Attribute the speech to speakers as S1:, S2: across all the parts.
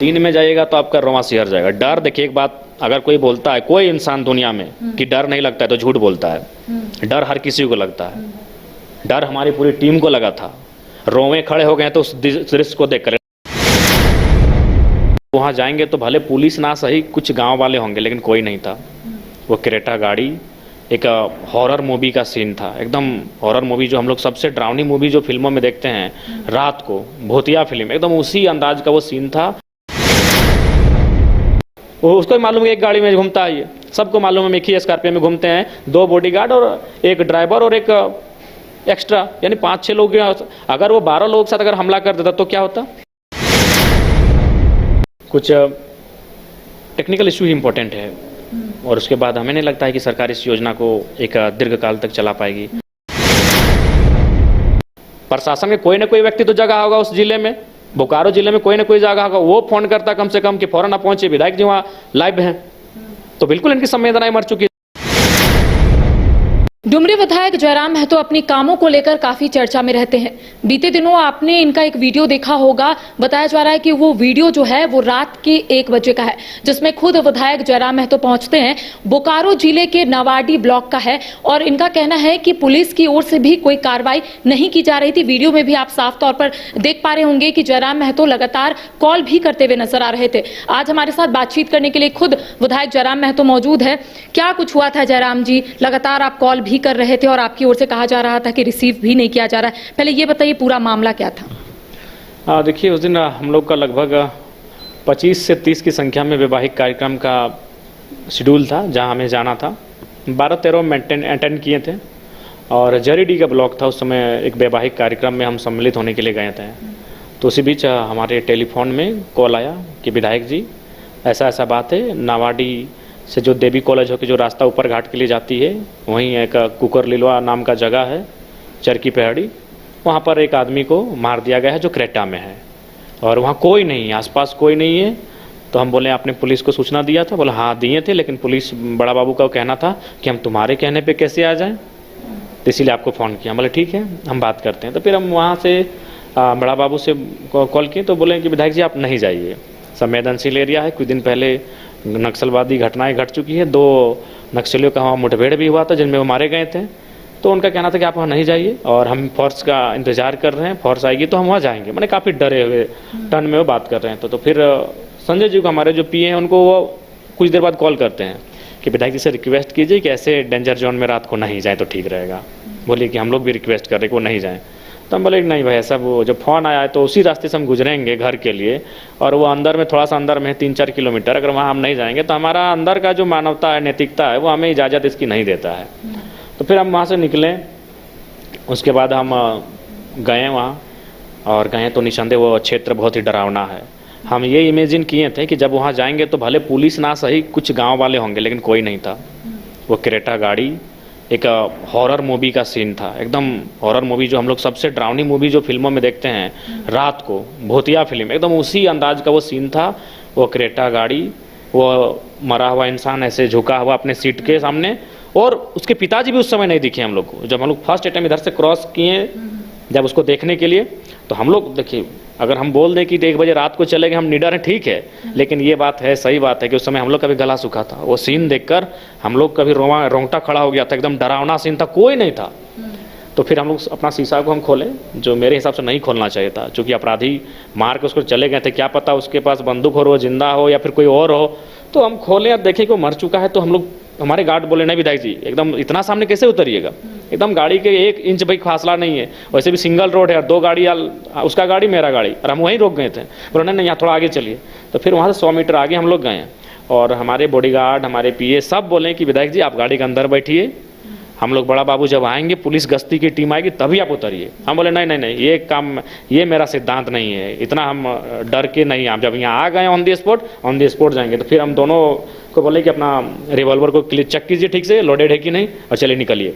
S1: दिन में जाइएगा तो आपका रोवां सिहर जाएगा। डर, देखिए एक बात, अगर कोई बोलता है, कोई इंसान दुनिया में कि डर नहीं लगता है तो झूठ बोलता है। डर हर किसी को लगता है। डर हमारी पूरी टीम को लगा था। रोवे खड़े हो गए तो उस दृश्य को देखकर वहां जाएंगे तो भले पुलिस ना सही, कुछ गांव वाले होंगे, लेकिन कोई नहीं था। वो क्रेटा गाड़ी एक हॉरर मूवी का सीन था, एकदम हॉरर मूवी, जो हम लोग सबसे डरावनी मूवी जो फिल्मों में देखते हैं रात को, भूतिया फिल्म, एकदम उसी अंदाज का वो सीन था। वो उसको मालूम है एक गाड़ी में घूमता है, ये सबको मालूम है। हम एक ही स्कॉर्पियो में घूमते हैं, 2 बॉडीगार्ड और एक ड्राइवर और एक एक्स्ट्रा, यानी 5-6 लोग। अगर वो 12 लोगों के साथ अगर हमला कर देता तो क्या होता? कुछ टेक्निकल इशू ही इम्पोर्टेंट है, और उसके बाद हमें नहीं लगता है कि सरकार इस योजना को एक दीर्घकाल तक चला पाएगी। प्रशासन के कोई ना कोई व्यक्ति तो जगह होगा उस जिले में, बोकारो जिले में कोई ना कोई जगह होगा, वो फोन करता कम से कम कि फौरन आप पहुंचे, विधायक जी वहाँ लाइव हैं। तो बिल्कुल इनकी संवेदनाएं मर चुकी है।
S2: डुमरी विधायक जयराम महतो अपनी कामों को लेकर काफी चर्चा में रहते हैं। बीते दिनों आपने इनका एक वीडियो देखा होगा। बताया जा रहा है कि वो वीडियो जो है वो रात के 1 बजे का है, जिसमें खुद विधायक जयराम महतो पहुंचते हैं। बोकारो जिले के नवाडी ब्लॉक का है, और इनका कहना है कि पुलिस की ओर से भी कोई कार्रवाई नहीं की जा रही थी। वीडियो में भी आप साफ तौर पर देख पा रहे होंगे कि जयराम महतो लगातार कॉल भी करते हुए नजर आ रहे थे। आज हमारे साथ बातचीत करने के लिए खुद विधायक जयराम महतो मौजूद है। क्या कुछ हुआ था जयराम जी? लगातार आप कॉल भी कर रहे थे और आपकी ओर से कहा जा रहा था कि रिसीव भी नहीं किया जा रहा है। पहले ये बताइए पूरा मामला क्या था?
S1: देखिए, उस दिन हम लोग का लगभग 25 से 30 की संख्या में वैवाहिक कार्यक्रम का शेड्यूल था, जहां हमें जाना था। 12-13 अटेंड किए थे, और जरीडी का ब्लॉक था। उस समय एक वैवाहिक कार्यक्रम में हम सम्मिलित होने के लिए गए थे। तो उसी बीच हमारे टेलीफोन में कॉल आया कि विधायक जी ऐसा ऐसा बात है, नावाडी से जो देवी कॉलेज होकर जो रास्ता ऊपर घाट के लिए जाती है, वहीं एक कुकर लिलवा नाम का जगह है, चरकी पहाड़ी, वहाँ पर एक आदमी को मार दिया गया है जो क्रेटा में है, और वहाँ कोई नहीं है, आसपास कोई नहीं है। तो हम बोले आपने पुलिस को सूचना दिया था? बोला हाँ दिए थे, लेकिन पुलिस बड़ा बाबू का कहना था कि हम तुम्हारे कहने पे कैसे आ जाएं, तो इसीलिए आपको फ़ोन किया। बोले ठीक है, हम बात करते हैं। तो फिर हम वहाँ से बड़ा बाबू से कॉल किए, तो बोले कि विधायक जी आप नहीं जाइए, संवेदनशील एरिया है। कुछ दिन पहले नक्सलवादी घटनाएं घट चुकी है, 2 नक्सलियों का वहाँ मुठभेड़ भी हुआ था जिनमें वो मारे गए थे। तो उनका कहना था कि आप वहाँ नहीं जाइए, और हम फोर्स का इंतजार कर रहे हैं, फोर्स आएगी तो हम वहाँ जाएंगे। मैंने काफ़ी डरे हुए टर्न में वो बात कर रहे हैं। तो फिर संजय जी को, हमारे जो पीए हैं, उनको वो कुछ देर बाद कॉल करते हैं कि विधायक जी से रिक्वेस्ट कीजिए कि ऐसे डेंजर जोन में रात को नहीं जाए तो ठीक रहेगा। बोलिए कि हम लोग भी रिक्वेस्ट कर रहे हैं कि वो नहीं जाएँ। तो हम बोले नहीं भाई, ऐसा वो जब फ़ोन आया है तो उसी रास्ते से हम गुजरेंगे घर के लिए, और वो अंदर में, थोड़ा सा अंदर में है, 3-4 किलोमीटर। अगर वहाँ हम नहीं जाएंगे तो हमारा अंदर का जो मानवता है, नैतिकता है, वो हमें इजाज़त इसकी नहीं देता है। तो फिर हम वहाँ से निकले। उसके बाद हम गए वहाँ, और गए तो निसंदेह वो क्षेत्र बहुत ही डरावना है। हम ये इमेजिन किए थे कि जब वहाँ जाएंगे तो भले पुलिस ना सही, कुछ गाँव वाले होंगे, लेकिन कोई नहीं था। वो क्रेटा गाड़ी एक हॉरर मूवी का सीन था, एकदम हॉरर मूवी, जो हम लोग सबसे डरावनी मूवी जो फिल्मों में देखते हैं रात को, भूतिया फिल्म, एकदम उसी अंदाज का वो सीन था। वो क्रेटा गाड़ी, वो मरा हुआ इंसान ऐसे झुका हुआ अपने सीट के सामने, और उसके पिताजी भी उस समय नहीं दिखे हम लोग को। जब हम लोग फर्स्ट टाइम इधर से क्रॉस किए जब उसको देखने के लिए, तो हम लोग देखिए, अगर हम बोल दें कि 1 बजे रात को चले गए, हम निडर हैं, ठीक है, लेकिन ये बात है, सही बात है कि उस समय हम लोग का भी गला सूखा था। वो सीन देखकर हम लोग का भी रोंगटा खड़ा हो गया था, एकदम डरावना सीन था, कोई नहीं था। तो फिर हम लोग अपना शीशा को हम खोले, जो मेरे हिसाब से नहीं खोलना चाहिए था, क्योंकि अपराधी मार के उसको चले गए थे, क्या पता उसके पास बंदूक हो, वो जिंदा हो या फिर कोई और हो। तो हम खोले और देखे कि वो मर चुका है। तो हम लोग, हमारे गार्ड बोले नहीं विधायक जी, एकदम इतना सामने कैसे उतरिएगा, एकदम गाड़ी के 1 इंच भाई फासला नहीं है, वैसे भी सिंगल रोड है, और 2 गाड़ी, उसका गाड़ी मेरा गाड़ी, और हम वहीं रोक गए थे। बोले नहीं यहाँ थोड़ा आगे चलिए। तो फिर वहाँ से 100 मीटर आगे हम लोग गए, और हमारे बॉडीगार्ड, हमारे पीए सब बोले कि विधायक जी आप गाड़ी के अंदर बैठिए, हम लोग बड़ा बाबू जब आएंगे, पुलिस गश्ती की टीम आएगी तभी आप उतरिए। हम बोले नहीं नहीं नहीं, ये काम, ये मेरा सिद्धांत नहीं है, इतना हम डर के नहीं। आप जब यहाँ आ गए ऑन द स्पॉट जाएंगे। तो फिर हम दोनों को बोले कि अपना रिवॉल्वर को चेक कीजिए ठीक से, लोडेड है कि नहीं, और चलिए निकलिए।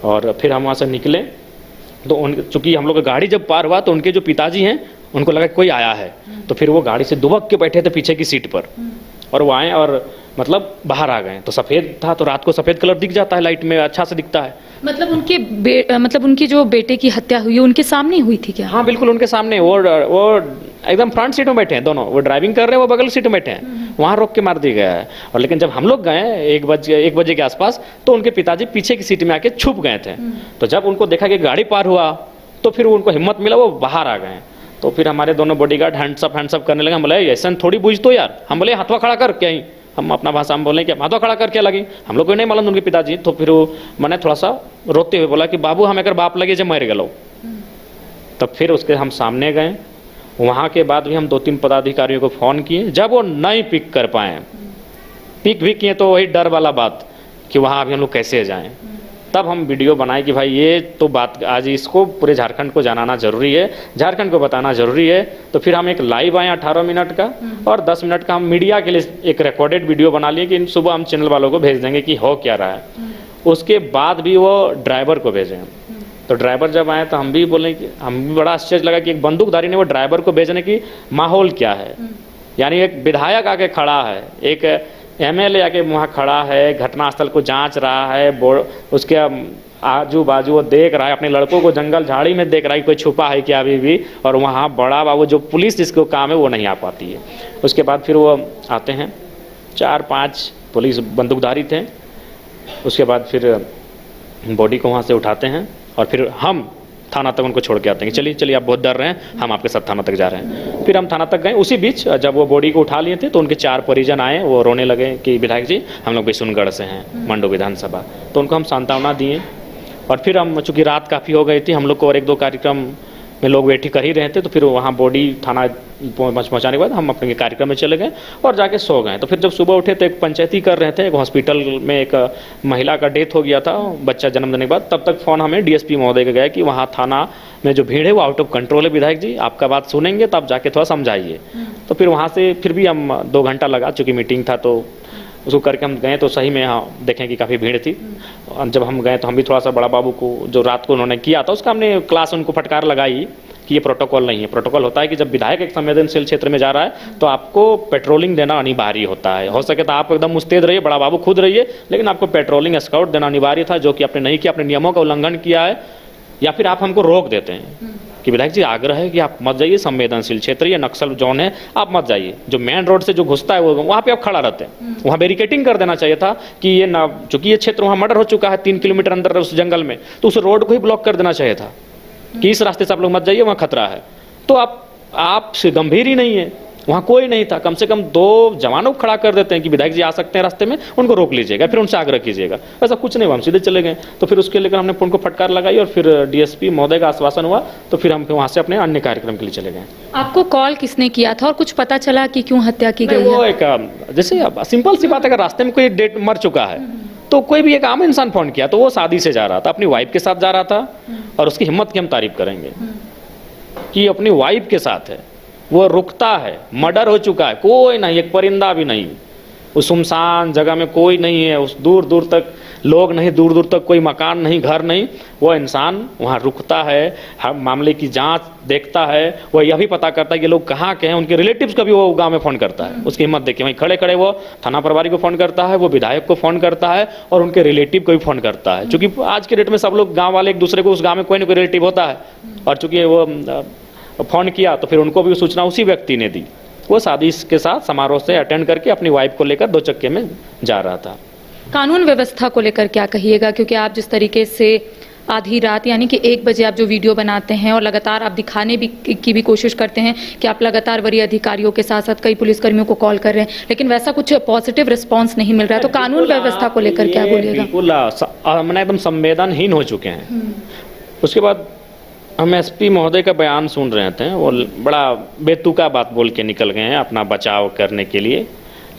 S1: और फिर हम वहाँ से निकले। तो चूँकि हम लोग का गाड़ी जब पार हुआ तो उनके जो पिताजी हैं, उनको लगा कोई आया है। तो फिर वो गाड़ी से दुबक के बैठे थे पीछे की सीट पर, और वो आए, और मतलब बाहर आ गए। तो सफ़ेद था तो रात को सफ़ेद कलर दिख जाता है, लाइट में अच्छा से दिखता है।
S2: मतलब मतलब उनकी जो बेटे की हत्या हुई है उनके सामने हुई थी क्या?
S1: हाँ बिल्कुल उनके सामने। वो एकदम फ्रंट सीट में बैठे हैं दोनों, वो ड्राइविंग कर रहे हैं, वो बगल सीट में बैठे हैं, वहाँ रोक के मार दिया गया है। और लेकिन जब हम लोग गए 1 बजे के आसपास, तो उनके पिताजी पीछे की सीट में आके छुप गए थे। तो जब उनको देखा कि गाड़ी पार हुआ तो फिर उनको हिम्मत मिला, वो बाहर आ गए। तो फिर हमारे दोनों बॉडीगार्ड हैंड्सअप करने लगे। हम बोले ऐसा थोड़ी बुझ तो यार, हम बोले हाथवा खड़ा कर क्या ही, हम अपना भाषा में बोले कि हाथवा खड़ा कर क्या लगी, हम लोग को नहीं मालूम उनके पिताजी। तो फिर वो मैंने थोड़ा सा रोते हुए बोला कि बाबू हम अगर बाप लगे जब मर गए। तब फिर उसके हम सामने गए। वहाँ के बाद भी हम 2-3 पदाधिकारियों को फ़ोन किए, जब वो नहीं पिक कर पाए, पिक भी किए तो वही डर वाला बात कि वहाँ अभी हम लोग कैसे जाएं। तब हम वीडियो बनाए कि भाई ये तो बात आज इसको पूरे झारखंड को जनाना जरूरी है, झारखंड को बताना जरूरी है। तो फिर हम एक लाइव आए 18 मिनट का, और 10 मिनट का हम मीडिया के लिए एक रिकॉर्डेड वीडियो बना लिए कि सुबह हम चैनल वालों को भेज देंगे कि हो क्या रहा है। उसके बाद भी वो ड्राइवर को भेजे। तो ड्राइवर जब आए तो हम भी बोले कि हम भी बड़ा आश्चर्य लगा कि एक बंदूकधारी ने वो ड्राइवर को भेजने की माहौल क्या है। यानी एक विधायक आके खड़ा है, एक एमएलए आके वहाँ खड़ा है, घटनास्थल को जांच रहा है, उसके आजू बाजू वो देख रहा है, अपने लड़कों को जंगल झाड़ी में देख रहा है कि कोई छुपा है क्या अभी भी। और वहाँ बड़ा बाबू जो पुलिस जिसको काम है वो नहीं आ पाती है। उसके बाद फिर वो आते हैं, 4-5 पुलिस बंदूकधारी थे। उसके बाद फिर बॉडी को वहाँ से उठाते हैं और फिर हम थाना तक उनको छोड़ के आते हैं कि चलिए चलिए आप बहुत डर रहे हैं, हम आपके साथ थाना तक जा रहे हैं। फिर हम थाना तक गए। उसी बीच जब वो बॉडी को उठा लिए थे तो उनके 4 परिजन आए, वो रोने लगे कि विधायक जी हम लोग बिशुनगढ़ से हैं, मंडो विधानसभा। तो उनको हम सांत्वना दिए। और फिर हम चूँकि रात काफ़ी हो गई थी, हम लोग को और 1-2 कार्यक्रम में लोग वेट कर ही रहे थे, तो फिर वहाँ बॉडी थाना पहुँचाने के बाद हम अपने कार्यक्रम में चले गए और जाके सो गए। तो फिर जब सुबह उठे तो एक पंचायती कर रहे थे, एक हॉस्पिटल में एक महिला का डेथ हो गया था बच्चा जन्म देने के बाद। तब तक फ़ोन हमें डीएसपी महोदय का गया कि वहाँ थाना में जो भीड़ है वो आउट ऑफ कंट्रोल है, विधायक जी आपका बात सुनेंगे तो आप जाके थोड़ा समझाइए। तो फिर वहाँ से फिर भी हम 2 घंटा लगा, चूँकि मीटिंग था तो उसको करके हम गए। तो सही में हाँ देखें कि काफ़ी भीड़ थी। और जब हम गए तो हम भी थोड़ा सा बड़ा बाबू को जो रात को उन्होंने किया था उसका हमने क्लास उनको फटकार लगाई कि ये प्रोटोकॉल नहीं है। प्रोटोकॉल होता है कि जब विधायक एक संवेदनशील क्षेत्र में जा रहा है तो आपको पेट्रोलिंग देना अनिवार्य होता है। हो सके तो आप एकदम मुस्तैद रहिए, बड़ा बाबू खुद रहिए, लेकिन आपको पेट्रोलिंग स्काउट देना अनिवार्य था, जो कि आपने नहीं किया, अपने नियमों का उल्लंघन किया है। या फिर आप हमको रोक देते हैं कि विधायक जी आग्रह है कि आप मत जाइए, संवेदनशील क्षेत्र ये नक्सल जोन है, आप मत जाइए। जो मेन रोड से जो घुसता है वो वहाँ पे आप खड़ा रहते हैं। वहाँ बैरिकेटिंग कर देना चाहिए था कि ये ना, चूंकि ये क्षेत्र वहाँ मर्डर हो चुका है 3 किलोमीटर अंदर उस जंगल में, तो उस रोड को ही ब्लॉक कर देना चाहिए था कि इस रास्ते से आप लोग मत जाइए, वहाँ खतरा है। तो आप से गंभीर ही नहीं है, वहाँ कोई नहीं था। कम से कम 2 जवानों को खड़ा कर देते हैं कि विधायक जी आ सकते हैं रास्ते में, उनको रोक लीजिएगा, फिर उनसे आग्रह कीजिएगा। ऐसा कुछ नहीं हुआ, हम सीधे चले गए। तो फिर उसके लेकर हमने उनको फटकार लगाई और फिर डीएसपी महोदय का आश्वासन हुआ, तो फिर हम वहाँ से अपने अन्य कार्यक्रम के लिए चले गए।
S2: आपको कॉल किसने किया था और कुछ पता चला कि क्यों हत्या की गई?
S1: वो एक जैसे सिंपल सी बात है, अगर रास्ते में कोई डेट मर चुका है तो कोई भी एक आम इंसान फोन किया, तो वो शादी से जा रहा था, अपनी वाइफ के साथ जा रहा था। और उसकी हिम्मत की हम तारीफ करेंगे कि अपनी वाइफ के साथ है, वो रुकता है, मर्डर हो चुका है, कोई नहीं, एक परिंदा भी नहीं, उस सुनसान जगह में कोई नहीं है, उस दूर दूर तक लोग नहीं, दूर दूर तक कोई मकान नहीं, घर नहीं। वो इंसान वहाँ रुकता है, हर मामले की जांच देखता है, वो यह भी पता करता है कि लोग कहाँ के हैं, उनके रिलेटिव्स का भी वो गांव में फ़ोन करता है। उसकी हिम्मत देखिए, वहीं खड़े खड़े वो थाना प्रभारी को फ़ोन करता है, वो विधायक को फ़ोन करता है और उनके रिलेटिव को भी फ़ोन करता है। चूँकि आज के डेट में सब लोग गाँव वाले एक दूसरे को, उस गाँव में कोई ना कोई रिलेटिव होता है, और चूँकि वो फ़ोन किया तो फिर उनको भी सूचना उसी व्यक्ति ने दी। वो शादी के साथ समारोह से अटेंड करके अपनी वाइफ को लेकर 2 चक्के में जा रहा था।
S2: कानून व्यवस्था को लेकर क्या कहिएगा, क्योंकि आप जिस तरीके से आधी रात यानी कि 1 बजे आप जो वीडियो बनाते हैं और लगातार आप दिखाने की भी कोशिश करते हैं कि आप लगातार वरीय अधिकारियों के साथ साथ कई पुलिसकर्मियों को कॉल कर रहे हैं, लेकिन वैसा कुछ पॉजिटिव रिस्पांस नहीं मिल रहा है, तो कानून व्यवस्था को लेकर क्या बोलिएगा?
S1: बिल्कुल मैंने एकदम संवेदनहीन हो चुके हैं। उसके बाद हम एसपी महोदय का बयान सुन रहे थे, वो बड़ा बेतुका बात बोल के निकल गए हैं अपना बचाव करने के लिए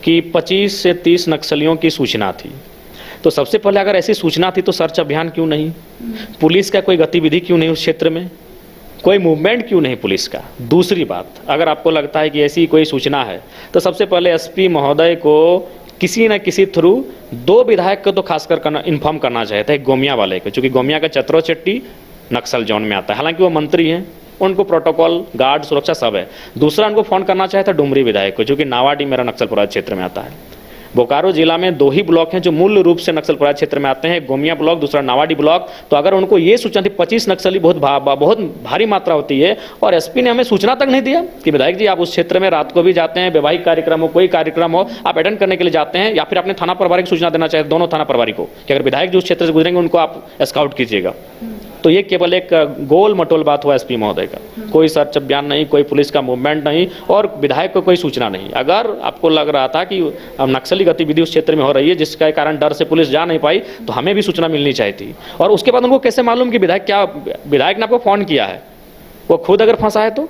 S1: कि 25 से 30 नक्सलियों की सूचना थी। तो सबसे पहले अगर ऐसी सूचना थी तो सर्च अभियान क्यों नहीं, पुलिस का कोई गतिविधि क्यों नहीं, उस क्षेत्र में कोई मूवमेंट क्यों नहीं पुलिस का? दूसरी बात, अगर आपको लगता है कि ऐसी कोई सूचना है तो सबसे पहले एसपी महोदय को किसी न किसी थ्रू 2 विधायक को तो खासकर इन्फॉर्म करना चाहिए था। एक गोमिया वाले को, चूँकि गोमिया का चतरो चट्टी नक्सल जोन में आता है, हालांकि वो मंत्री हैं, उनको प्रोटोकॉल, गार्ड, सुरक्षा सब है। दूसरा उनको फ़ोन करना चाहिए था डुमरी विधायक को, जो कि नावाडी मेरा नक्सल प्रभावित क्षेत्र में आता है। बोकारो जिला में 2 ही ब्लॉक हैं जो मूल रूप से नक्सल प्रभावित क्षेत्र में आते हैं, गोमिया ब्लॉक, दूसरा नावाडी ब्लॉक। तो अगर उनको ये सूचना थी 25 नक्सली बहुत भारी मात्रा होती है, और एसपी ने हमें सूचना तक नहीं दिया कि विधायक जी आप उस क्षेत्र में रात को भी जाते हैं, वैवाहिक कार्यक्रम हो, कोई कार्यक्रम हो, आप अटेंड करने के लिए जाते हैं, या फिर अपने थाना प्रभारी को सूचना देना चाहिए, दोनों थाना प्रभारी को, कि अगर विधायक जी उस क्षेत्र से गुजरेंगे उनको आप स्काउट कीजिएगा। तो ये केवल एक गोल मटोल बात हुआ एसपी महोदय का, कोई सर्च अभियान नहीं, कोई पुलिस का मूवमेंट नहीं, और विधायक को कोई सूचना नहीं। अगर आपको लग रहा था कि नक्सली गतिविधि उस क्षेत्र में हो रही है जिसके कारण डर से पुलिस जा नहीं पाई, तो हमें भी सूचना मिलनी चाहिए थी। और उसके बाद उनको कैसे मालूम कि विधायक ने आपको फोन किया है? वो खुद अगर फंसा है तो?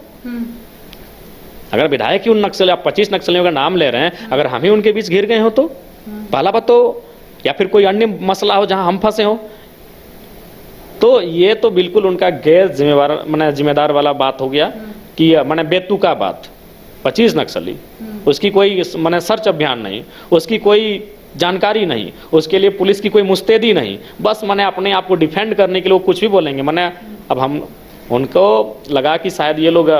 S1: अगर विधायक ही उन नक्सल, आप 25 नक्सलियों का नाम ले रहे हैं, अगर हम ही उनके बीच घिर गए हो तो पहला बात तो, या फिर कोई अन्य मसला हो जहां हम फंसे हो, तो ये तो बिल्कुल उनका गैर जिम्मेदार वाला बात हो गया कि मैंने बेतुका बात। 25 नक्सली, उसकी कोई सर्च अभियान नहीं, उसकी कोई जानकारी नहीं, उसके लिए पुलिस की कोई मुस्तैदी नहीं, बस अपने आप को डिफेंड करने के लिए वो कुछ भी बोलेंगे। अब हम उनको लगा कि शायद ये लोग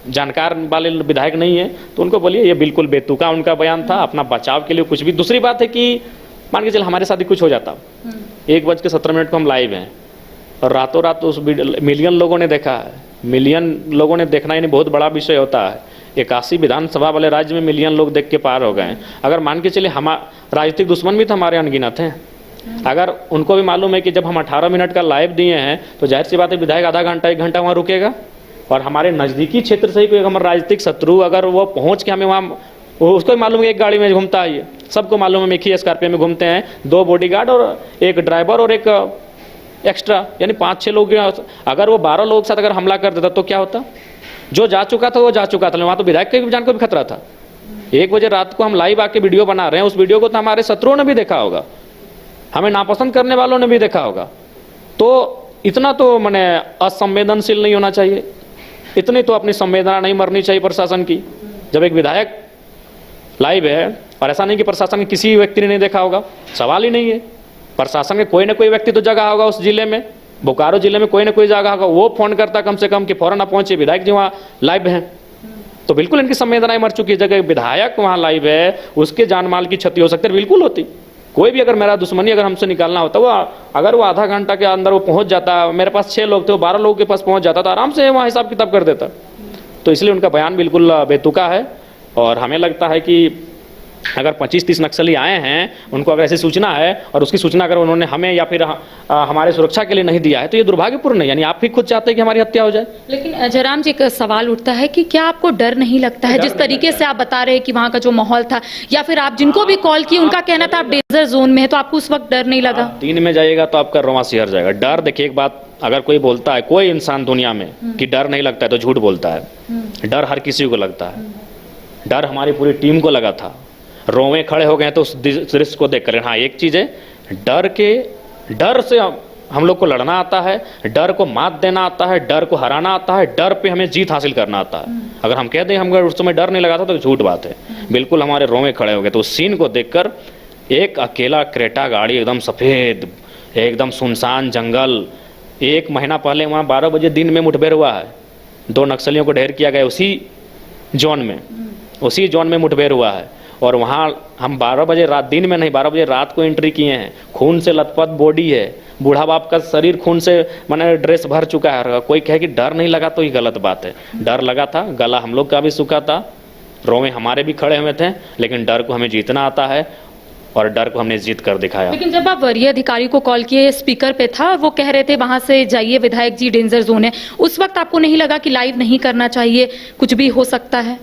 S1: जानकार वाले विधायक नहीं है, तो उनको बोलिए ये बिल्कुल बेतुका उनका बयान था, अपना बचाव के लिए कुछ भी। दूसरी बात है कि मान के चल हमारे साथ ही कुछ हो जाता, 1:17 को हम लाइव हैं और रातों रात उस मिलियन लोगों ने देखा है। मिलियन लोगों ने देखना यानी बहुत बड़ा विषय होता है। 81 विधानसभा वाले राज्य में मिलियन लोग देख के पार हो गए हैं। अगर मान के चलिए राजनीतिक दुश्मन भी तो हमारे अनगिनत हैं, अगर उनको भी मालूम है कि जब हम 18 मिनट का लाइव दिए हैं तो जाहिर सी बात है विधायक आधा घंटा 1 घंटा वहाँ रुकेगा, और हमारे नज़दीकी क्षेत्र से ही कोई हमारा राजनीतिक शत्रु अगर वो पहुँच के हमें वहाँ, उसको भी मालूम है एक गाड़ी में घूमता है, ये सबको मालूम है, एक ही स्कॉर्पियो में घूमते हैं, 2 बॉडीगार्ड और एक ड्राइवर और एक एक्स्ट्रा, यानी 5-6 लोग। अगर वो 12 लोगों के साथ अगर हमला कर देता तो क्या होता? जो जा चुका था वो जा चुका था, वहाँ तो विधायक के जान को भी खतरा था। 1 बजे रात को हम लाइव आके वीडियो बना रहे हैं, उस वीडियो को तो हमारे शत्रुओं ने भी देखा होगा, हमें नापसंद करने वालों ने भी देखा होगा। तो इतना तो असंवेदनशील नहीं होना चाहिए, इतनी तो अपनी संवेदना नहीं मरनी चाहिए प्रशासन की। जब एक विधायक लाइव है, और ऐसा नहीं कि प्रशासन के किसी व्यक्ति ने नहीं देखा होगा, सवाल ही नहीं है, प्रशासन के कोई ना कोई व्यक्ति तो जगह होगा उस जिले में, बोकारो जिले में कोई ना कोई जगह होगा, वो फोन करता कम से कम कि फौरन आप पहुंचे, विधायक जी वहाँ लाइव हैं। तो बिल्कुल इनकी संवेदनाएं मर चुकी है। जगह विधायक वहाँ लाइव है, उसके जान माल की क्षति हो सकती है, बिल्कुल होती। कोई भी अगर मेरा दुश्मनी अगर हमसे निकालना होता, वो अगर वो आधा घंटा के अंदर वो पहुंच जाता, मेरे पास 6 लोग थे, वो 12 लोगों के पास पहुंच जाता, तो आराम से वहाँ हिसाब किताब कर देता। तो इसलिए उनका बयान बिल्कुल बेतुका है, और हमें लगता है कि अगर 25-30 नक्सली आए हैं, उनको अगर ऐसी सूचना है और उसकी सूचना अगर उन्होंने हमें या फिर हमारे सुरक्षा के लिए नहीं दिया है, तो ये दुर्भाग्यपूर्ण है। यानी आप भी खुद चाहते हैं कि हमारी हत्या हो जाए।
S2: लेकिन जयराम जी, एक सवाल उठता है कि क्या आपको डर नहीं लगता है, जिस तरीके से आप बता रहे हैं कि वहाँ का जो माहौल था, या फिर आप जिनको भी कॉल किए उनका कहना था आप डेंजर जोन में है, तो आपको उस वक्त डर नहीं लगा?
S1: दिन में जाइएगा तो आपका रोंवा सिहर जाएगा। डर, देखिए एक बात, अगर कोई बोलता है, कोई इंसान दुनिया में कि डर नहीं लगता है, तो झूठ बोलता है। डर हर किसी को लगता है। डर हमारी पूरी टीम को लगा था, रोवे खड़े हो गए तो उस दृश्य को देखकर। हाँ, एक चीज़ है, डर से हम लोग को लड़ना आता है, डर को मात देना आता है, डर को हराना आता है, डर पे हमें जीत हासिल करना आता है। अगर हम कह दें हम उस समय डर नहीं लगा था तो झूठ बात है। बिल्कुल हमारे रोवे खड़े हो गए। तो उस सीन को देखकर, एक अकेला क्रेटा गाड़ी, एकदम सफ़ेद, एकदम सुनसान जंगल, 1 महीना पहले वहाँ 12 बजे दिन में मुठभेड़ हुआ है, 2 नक्सलियों को ढेर किया गया उसी जोन में मुठभेड़ हुआ है। और वहाँ हम 12 बजे रात, दिन में नहीं, 12 बजे रात को एंट्री किए हैं। खून से लथपथ बॉडी है, बूढ़ा बाप का शरीर खून से ड्रेस भर चुका है। कोई कहे कि डर नहीं लगा तो ये गलत बात है। डर लगा था, गला हम लोग का भी सूखा था, रोवे हमारे भी खड़े हुए थे, लेकिन डर को हमें जीतना आता है और डर को हमने जीत कर दिखाया।
S2: लेकिन जब आप वरीय अधिकारी को कॉल किए, स्पीकर पे था, वो कह रहे थे वहां से जाइए विधायक जी, डेंजर जोन है, उस वक्त आपको नहीं लगा कि लाइव नहीं करना चाहिए, कुछ भी हो सकता है?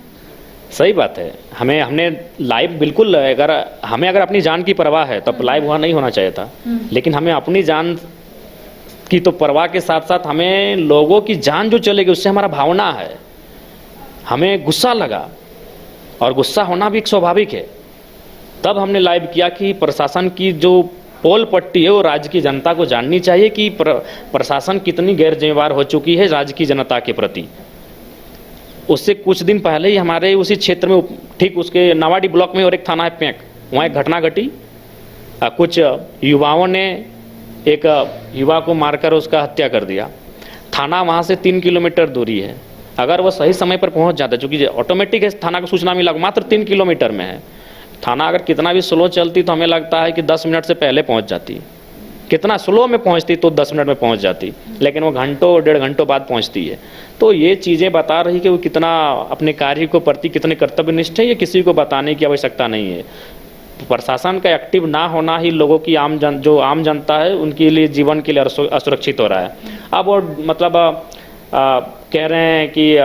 S1: सही बात है। हमने लाइव बिल्कुल, अगर अपनी जान की परवाह है तब लाइव वहाँ नहीं होना चाहिए था। लेकिन हमें अपनी जान की तो परवाह के साथ साथ हमें लोगों की जान जो चलेगी उससे हमारा भावना है। हमें गुस्सा लगा, और गुस्सा होना भी एक स्वाभाविक है। तब हमने लाइव किया कि प्रशासन की जो पोल पट्टी है वो राज्य की जनता को जाननी चाहिए कि प्रशासन कितनी गैर जिम्मेवार हो चुकी है राज्य की जनता के प्रति। उससे कुछ दिन पहले ही हमारे उसी क्षेत्र में, ठीक उसके नावाडी ब्लॉक में और एक थाना है पेंक, वहाँ एक घटना घटी। कुछ युवाओं ने एक युवा को मारकर उसका हत्या कर दिया। थाना वहाँ से 3 किलोमीटर दूरी है। अगर वो सही समय पर पहुँच जाता, चूँकि ऑटोमेटिक है, थाना को सूचना मिला, मात्र 3 किलोमीटर में है, थाना अगर कितना भी स्लो चलती तो हमें लगता है कि 10 मिनट से पहले पहुंच जाती, कितना स्लो में पहुंचती तो 10 मिनट में पहुंच जाती, लेकिन वो घंटों 1.5 घंटों बाद पहुंचती है। तो ये चीज़ें बता रही कि वो कितना अपने कार्य को प्रति कितने कर्तव्यनिष्ठ है, ये किसी को बताने की आवश्यकता नहीं है। प्रशासन का एक्टिव ना होना ही लोगों की जो आम जनता है उनके लिए जीवन के लिए असुरक्षित हो रहा है। अब वो मतलब कह रहे हैं कि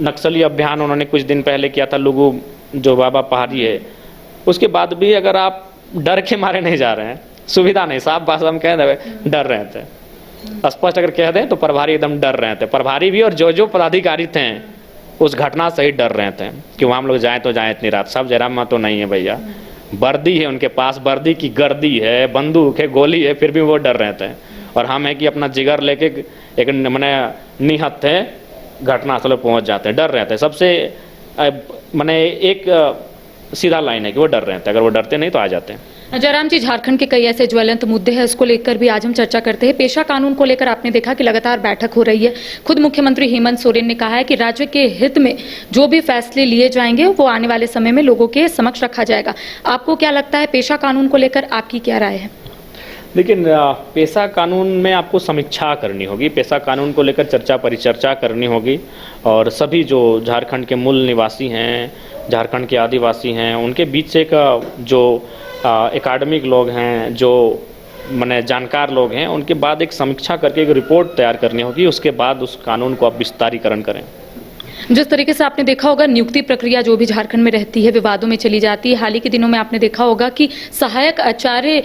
S1: नक्सली अभियान उन्होंने कुछ दिन पहले किया था, लोगों जो बाबा पहाड़ी है, उसके बाद भी अगर आप डर के मारे नहीं जा रहे हैं, सुविधा नहीं, साफ भाषा में कह दें डर रहे थे, स्पष्ट अगर कह दें तो प्रभारी एकदम डर रहे थे, प्रभारी भी और जो पदाधिकारी थे उस घटना से ही डर रहे थे कि वहाँ हम लोग जाएँ तो जाएँ इतनी रात। सब जयराम तो नहीं है भैया, वर्दी है उनके पास, वर्दी की गर्दी है, बंदूक है, गोली है, फिर भी वो डर रहे थे। और हम है कि अपना जिगर लेके एक मैंने निहत्थ थे घटनास्थल पर पहुँच जाते हैं, डर रहे थे। सबसे मैंने एक सीधा लाइन है कि वो डर रहे थे, अगर वो डरते नहीं तो आ जाते हैं।
S2: जयराम जी, झारखंड के कई ऐसे ज्वलंत मुद्दे हैं, उसको लेकर भी आज हम चर्चा करते हैं। पेशा कानून को लेकर आपने देखा कि लगातार बैठक हो रही है। खुद मुख्यमंत्री हेमंत सोरेन ने कहा है कि राज्य के हित में जो भी फैसले लिए जाएंगे वो आने वाले समय में लोगों के समक्ष रखा जाएगा। आपको क्या लगता है, पेशा कानून को लेकर आपकी क्या राय है?
S1: लेकिन पेशा कानून में आपको समीक्षा करनी होगी, पेशा कानून को लेकर चर्चा परिचर्चा करनी होगी, और सभी जो झारखंड के मूल निवासी हैं, झारखंड के आदिवासी हैं, उनके बीच से एक जो एकेडमिक लोग हैं, जो माने जानकार लोग हैं, उनके बाद एक समीक्षा करके एक रिपोर्ट तैयार करनी होगी, उसके बाद उस कानून को आप विस्तारीकरण करें।
S2: जिस तरीके से आपने देखा होगा, नियुक्ति प्रक्रिया जो भी झारखंड में रहती है विवादों में चली जाती है। हाल ही के दिनों में आपने देखा होगा कि सहायक आचार्य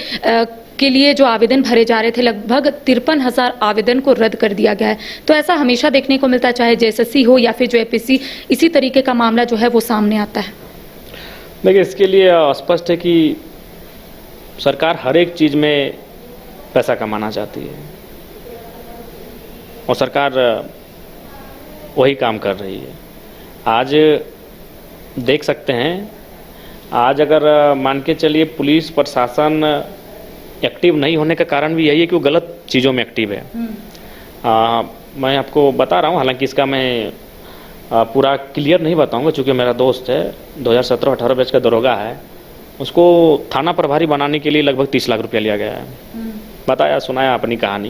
S2: के लिए जो आवेदन भरे जा रहे थे, लगभग 53,000 आवेदन को रद्द कर दिया गया है। तो ऐसा हमेशा देखने को मिलता है, चाहे जेएसएससी हो या फिर जो एपीएससी, इसी तरीके का मामला जो है वो सामने आता है।
S1: देखिए, इसके लिए स्पष्ट है कि सरकार हर एक चीज़ में पैसा कमाना चाहती है और सरकार वही काम कर रही है। आज देख सकते हैं, आज अगर मान के चलिए पुलिस प्रशासन एक्टिव नहीं होने का कारण भी यही है कि वो गलत चीज़ों में एक्टिव है। मैं आपको बता रहा हूँ, हालांकि इसका मैं पूरा क्लियर नहीं बताऊंगा, चूँकि मेरा दोस्त है 2017-18 बैच का दरोगा है, उसको थाना प्रभारी बनाने के लिए लगभग 30 लाख रुपया लिया गया है। बताया सुनाया अपनी कहानी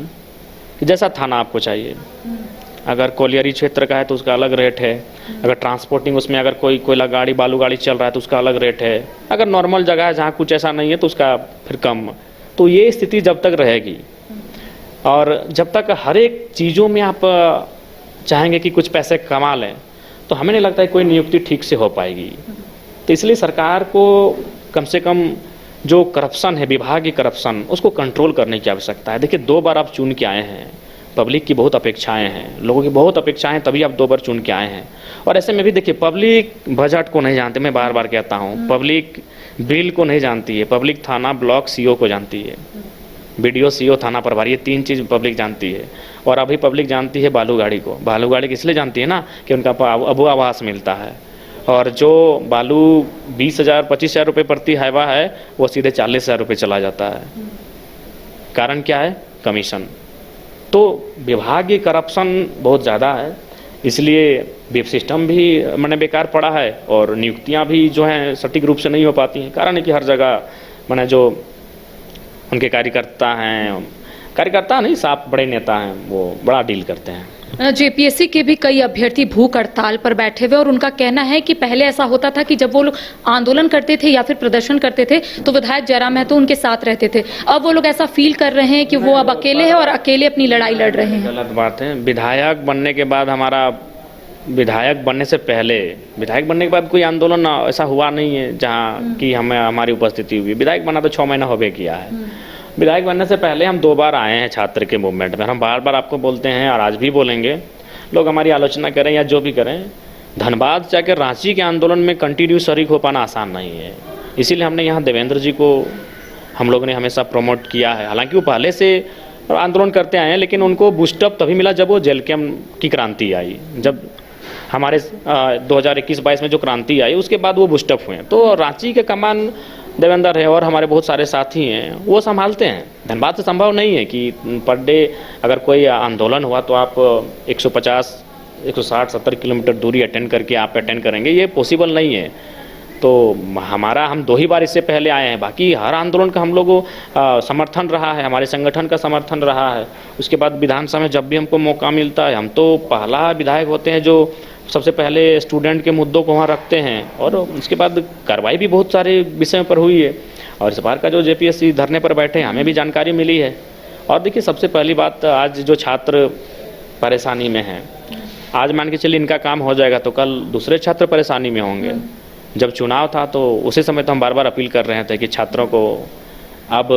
S1: कि जैसा थाना आपको चाहिए, अगर कोलियरी क्षेत्र का है तो उसका अलग रेट है, अगर ट्रांसपोर्टिंग उसमें अगर कोई कोयला गाड़ी बालू गाड़ी चल रहा है तो उसका अलग रेट है, अगर नॉर्मल जगह है जहाँ कुछ ऐसा नहीं है तो उसका फिर कम। तो ये स्थिति जब तक रहेगी और जब तक हर एक चीज़ों में आप चाहेंगे कि कुछ पैसे कमा लें, तो हमें नहीं लगता है कोई नियुक्ति ठीक से हो पाएगी। तो इसलिए सरकार को कम से कम जो करप्शन है, विभागीय करप्शन, उसको कंट्रोल करने की आवश्यकता है। देखिए, 2 बार आप चुन के आए हैं, पब्लिक की बहुत अपेक्षाएं हैं, लोगों की बहुत अपेक्षाएं, तभी आप 2 बार चुन के आए हैं। और ऐसे में भी देखिए, पब्लिक बजट को नहीं जानते, मैं बार बार कहता हूँ, पब्लिक बिल को नहीं जानती है, पब्लिक थाना ब्लॉक सीओ को जानती है, बीडीओ सीओ थाना प्रभारी, ये 3 चीज़ पब्लिक जानती है। और अभी पब्लिक जानती है बालू गाड़ी को। बालू गाड़ी इसलिए जानती है ना कि उनका अबू आवास मिलता है, और जो बालू 20,000 25,000 रुपये प्रति हाइवा है वो सीधे 40,000 रुपये चला जाता है। कारण क्या है? कमीशन। तो विभागीय करप्शन बहुत ज़्यादा है, इसलिए बीप सिस्टम भी मैंने बेकार पड़ा है और नियुक्तियां भी जो हैं सटीक रूप से नहीं हो पाती हैं। कारण है कि हर जगह मैंने जो उनके कार्यकर्ता नहीं, साफ बड़े नेता हैं, वो बड़ा डील करते हैं।
S2: जेपीएससी के भी कई अभ्यर्थी भूख हड़ताल पर बैठे हुए, और उनका कहना है कि पहले ऐसा होता था कि जब वो लोग आंदोलन करते थे या फिर प्रदर्शन करते थे तो विधायक जयराम महतो उनके साथ रहते थे। अब वो लोग ऐसा फील कर रहे हैं कि वो अब अकेले हैं और अकेले अपनी लड़ाई लड़ रहे हैं।
S1: गलत बात है। विधायक बनने के बाद विधायक बनने से पहले, विधायक बनने के बाद कोई आंदोलन ऐसा हुआ नहीं है जहाँ की हमारी उपस्थिति हुई। विधायक बना तो 6 महीना हो किया है। विधायक बनने से पहले हम 2 बार आए हैं छात्र के मूवमेंट में। हम बार बार आपको बोलते हैं और आज भी बोलेंगे, लोग हमारी आलोचना करें या जो भी करें, धनबाद जाकर रांची के आंदोलन में कंटिन्यू शरीक हो पाना आसान नहीं है। इसीलिए हमने यहाँ देवेंद्र जी को हम लोग ने हमेशा प्रमोट किया है। हालांकि वो पहले से आंदोलन करते आए हैं, लेकिन उनको बूस्टअप तभी मिला जब वो जेल कैम्प की क्रांति आई। जब हमारे 2021-22 में जो क्रांति आई उसके बाद वो बूस्टअप हुए। तो रांची के कमान देवेंद्र है और हमारे बहुत सारे साथी हैं, वो संभालते हैं। धनबाद से संभव नहीं है कि पर डे अगर कोई आंदोलन हुआ तो आप 150, 160, 70 किलोमीटर दूरी अटेंड करके आप अटेंड करेंगे, ये पॉसिबल नहीं है। तो हम 2 ही बार इससे पहले आए हैं, बाकी हर आंदोलन का हम लोगों समर्थन रहा है, हमारे संगठन का समर्थन रहा है। उसके बाद विधानसभा में जब भी हमको मौका मिलता है, हम तो पहला विधायक होते हैं जो सबसे पहले स्टूडेंट के मुद्दों को वहाँ रखते हैं, और उसके बाद कार्रवाई भी बहुत सारे विषयों पर हुई है। और इस बार का जो जेपीएससी धरने पर बैठे हैं, हमें भी जानकारी मिली है। और देखिए, सबसे पहली बात, आज जो छात्र परेशानी में हैं, आज मान के चलिए इनका काम हो जाएगा तो कल दूसरे छात्र परेशानी में होंगे। जब चुनाव था तो उसी समय तो हम बार बार अपील कर रहे थे कि छात्रों को अब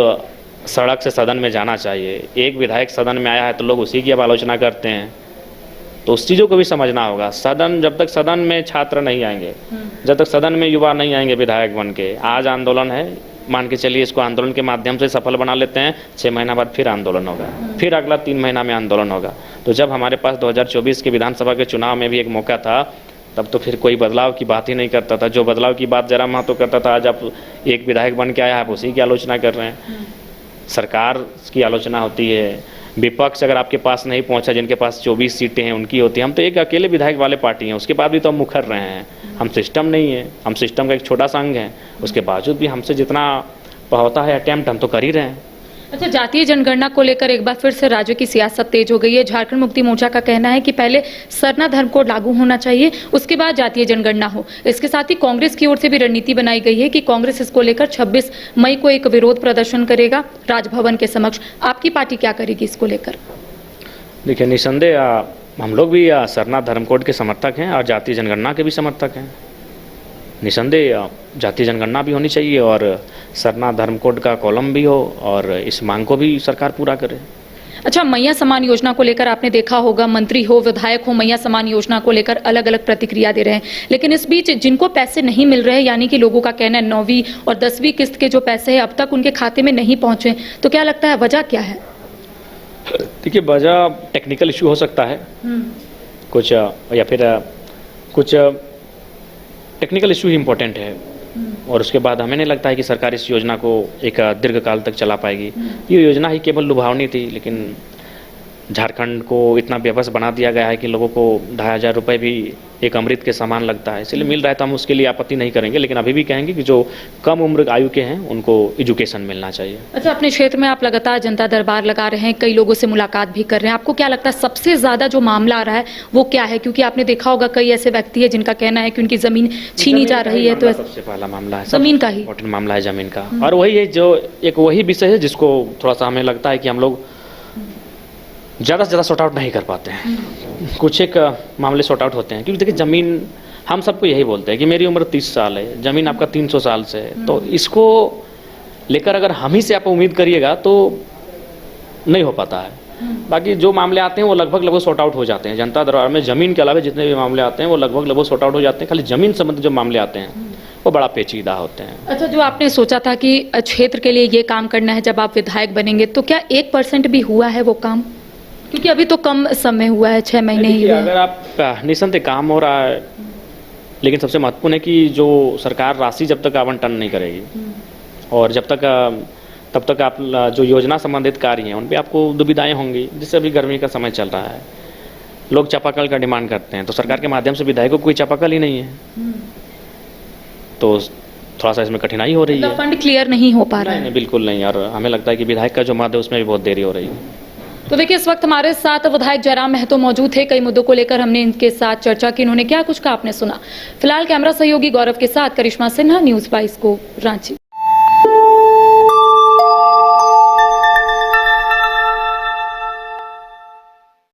S1: सड़क से सदन में जाना चाहिए। एक विधायक सदन में आया है तो लोग उसी की अब आलोचना करते हैं, तो उस चीज़ों को भी समझना होगा। सदन, जब तक सदन में छात्र नहीं आएंगे, जब तक सदन में युवा नहीं आएंगे विधायक बन के, आज आंदोलन है, मान के चलिए इसको आंदोलन के माध्यम से सफल बना लेते हैं, 6 महीना बाद फिर आंदोलन होगा, फिर अगला 3 महीना में आंदोलन होगा। तो जब हमारे पास 2024 के विधानसभा के चुनाव में भी एक मौका था, तब तो फिर कोई बदलाव की बात ही नहीं करता था। जो बदलाव की बात जरा महत्व करता था, आज आप एक विधायक बन के आया, आप उसी की आलोचना कर रहे हैं। सरकार की आलोचना होती है, विपक्ष अगर आपके पास नहीं पहुंचा, जिनके पास 24 सीटें हैं उनकी होती है। हम तो एक अकेले विधायक वाले पार्टी हैं, उसके बाद भी तो हम मुखर रहे हैं। हम सिस्टम नहीं है, हम सिस्टम का एक छोटा सा अंग है, उसके बावजूद भी हमसे जितना होता है अटेम्प्ट हम तो कर ही रहे हैं।
S2: अच्छा, जातीय जनगणना को लेकर एक बार फिर से राज्य की सियासत तेज हो गई है। झारखंड मुक्ति मोर्चा का कहना है कि पहले सरना धर्म कोड लागू होना चाहिए, उसके बाद जातीय जनगणना हो। इसके साथ ही कांग्रेस की ओर से भी रणनीति बनाई गई है कि कांग्रेस इसको लेकर 26 मई को एक विरोध प्रदर्शन करेगा राजभवन के समक्ष। आपकी पार्टी क्या करेगी इसको लेकर?
S1: देखिए, निसंदेह हम लोग भी सरना धर्म कोड के समर्थक हैं और जातीय जनगणना के भी समर्थक हैं। निसंदेह जातीय जनगणना भी होनी चाहिए और सरना धर्म कोड का कॉलम भी हो, और इस मांग को भी सरकार पूरा करे।
S2: अच्छा, मैया समान योजना को लेकर आपने देखा होगा, मंत्री हो, विधायक हो, मैया समान योजना को लेकर अलग अलग प्रतिक्रिया दे रहे हैं, लेकिन इस बीच जिनको पैसे नहीं मिल रहे, यानी कि लोगों का कहना है 9वीं और 10वीं किस्त के जो पैसे हैं अब तक उनके खाते में नहीं पहुंचे, तो क्या लगता है वजह क्या है?
S1: देखिए, वजह टेक्निकल इशू हो सकता है कुछ, या फिर कुछ टेक्निकल इशू ही इम्पोर्टेंट है, और उसके बाद हमें नहीं लगता है कि सरकार इस योजना को एक दीर्घकाल तक चला पाएगी। ये योजना ही केवल लुभावनी थी, लेकिन झारखंड को इतना बेबस बना दिया गया है कि लोगों को 2500 रुपये भी एक अमृत के समान लगता है। इसलिए मिल रहा है तो हम उसके लिए आपत्ति नहीं करेंगे, लेकिन अभी भी कहेंगे कि जो कम उम्र आयु के हैं उनको एजुकेशन मिलना चाहिए।
S2: अच्छा, अपने क्षेत्र में आप लगातार जनता दरबार लगा रहे हैं, कई लोगों से मुलाकात भी कर रहे हैं, आपको क्या लगता है सबसे ज़्यादा जो मामला आ रहा है वो क्या है? क्योंकि आपने देखा होगा कई ऐसे व्यक्ति है जिनका कहना है कि उनकी ज़मीन छीनी जा रही है, तो
S1: सबसे पहला मामला है
S2: ज़मीन का ही
S1: इम्पोर्टेंट मामला है, ज़मीन का। और वही है जो एक वही विषय है जिसको थोड़ा सा हमें लगता है कि हम लोग ज़्यादा से ज़्यादा सॉर्ट आउट नहीं कर पाते हैं। कुछ एक मामले सॉर्ट आउट होते हैं, क्योंकि देखिए ज़मीन, हम सबको यही बोलते हैं कि मेरी उम्र 30 साल है, ज़मीन आपका 300 साल से है, तो इसको लेकर अगर हम ही से आप उम्मीद करिएगा तो नहीं हो पाता है। बाकी जो मामले आते हैं वो लगभग सॉर्ट आउट हो जाते हैं। जनता दरबार में ज़मीन के अलावा जितने भी मामले आते हैं वो लगभग सॉर्ट आउट हो जाते हैं। खाली ज़मीन संबंधी जो मामले आते हैं वो बड़ा पेचीदा होते हैं।
S2: अच्छा, जो आपने सोचा था कि क्षेत्र के लिए ये काम करना है जब आप विधायक बनेंगे, तो क्या 1% भी हुआ है वो काम? क्योंकि अभी तो कम समय हुआ है, 6 महीने ही हुए।
S1: अगर आप निसंदेह काम हो रहा है, लेकिन सबसे महत्वपूर्ण है कि जो सरकार राशि जब तक आवंटन नहीं करेगी और तब तक आप जो योजना संबंधित कार्य हैं उन पे आपको दुविधाएं होंगी। जैसे अभी गर्मी का समय चल रहा है, लोग चापाकल का डिमांड करते हैं, तो सरकार के माध्यम से विधायकों को कोई चापाकल ही नहीं है, तो थोड़ा सा इसमें कठिनाई हो रही है।
S2: फंड क्लियर नहीं हो पा रहा है।
S1: नहीं, बिल्कुल नहीं। और हमें लगता है कि विधायक का जो मद है उसमें भी बहुत देरी हो रही है।
S2: तो देखिए, इस वक्त हमारे साथ विधायक जयराम महतो मौजूद थे। कई मुद्दों को लेकर हमने इनके साथ चर्चा की, इन्होंने क्या कुछ कहा आपने सुना। फिलहाल कैमरा सहयोगी गौरव के साथ करिश्मा सिन्हा, न्यूज़ 22 को रांची।